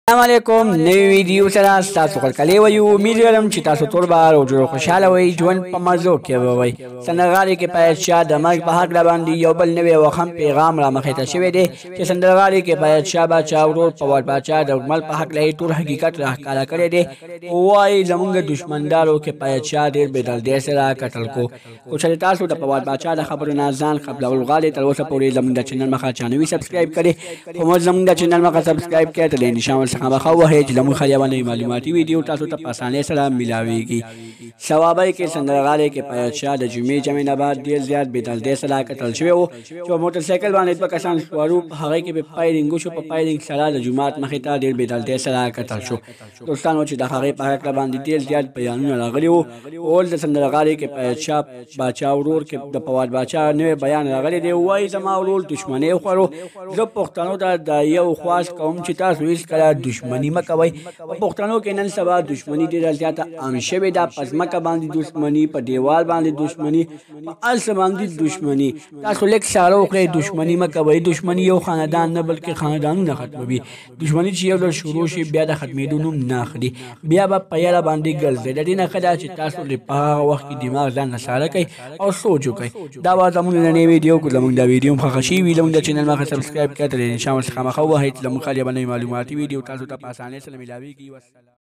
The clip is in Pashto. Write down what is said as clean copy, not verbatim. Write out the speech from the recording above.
السلام علیکم نوی ویډیو سره تاسو خلکلی وایو امید لرم چې تاسو ټول به روغ خوشحاله وئ ژوند په مزو کې به وئ سندرغاړي کې پایت شاه د مرګ په هکله باندې یو بل نوی وخم پیغام رامخې ته شوی دی چې سندرغاړي کې پایت شاه باچا ورور فواد باچا د اجمل په هکله یې ټول حقیقت راښکاره کړی دی وایي زموږ دشمندارو کې پایت شاه ډېر بېدردۍ سره قتل کو چې تاسو د فواد باچا د خبرو نه ځان قبلول غواړئ تر اوسه پورې زموږ د چینل مخه چا نه وي سبسکرایب کړی خو موږ زموږ د چینل مخه سبسکرایب کړی ته د نشان څخه مخه ووهئ چې زموږ خلیوانې معلوماتي ویډیو تاسو ته په اسانۍ سره میلاویږي ثوابی کې سندرغاړي کې پایت شاه د جمعې جمعې نه بعد ډېر زیات بېدردۍ سره قتل شوی و چې په موټرسایکل باندې دوه کسان سپارو په هغې کې به فایرینګ وشو په فایرینګ سره د جومات مخې ته ډېر بېدردۍ سره قتل شو دوستانو چې د هغې په هکله باندې ډېر زیات بیانونه راغلي وو اوس د سندرغاړي کې پایت شاه باچا ورور کې د فواد باچا نوی بیان راغلی دی وایي زما ورور دښمنۍ وخوړو زه پښتنو ته د یو خواست کوم چې تاسو هېڅکله دښمني مه کوئ په پښتنو کې نن سبا دښمني ډېره زیاته عام شوې ده په ځمکه باندې دښمني په دیوال باندې دښمني په هر څه باندې دښمني تاسو لږ ساره وکړئ دښمني مه کوئ دښمني یو خاندان نه بلکې خاندانونه ختموي دښمني چې یو ډول شروع شي بیا د ختمېدو نوم نه اخلي بیا به په یاره باندې ګرځئ د دې نه ښه ده چې تاسو په هغه وخت کې دماغ ځان نه ساره کوئ او سوچ وکړئ دا به زموږ نننۍ ویډیو که زموږ دا ویډیو هم خوښه شوي وي زموږ د چینل مخه سبسکرایب کړئ ته د نشان څخه مخه ووهئ چې زموږ خلیوانې معلوماتي ویډیو تاسو ته په اسانۍ سره میلاویږي.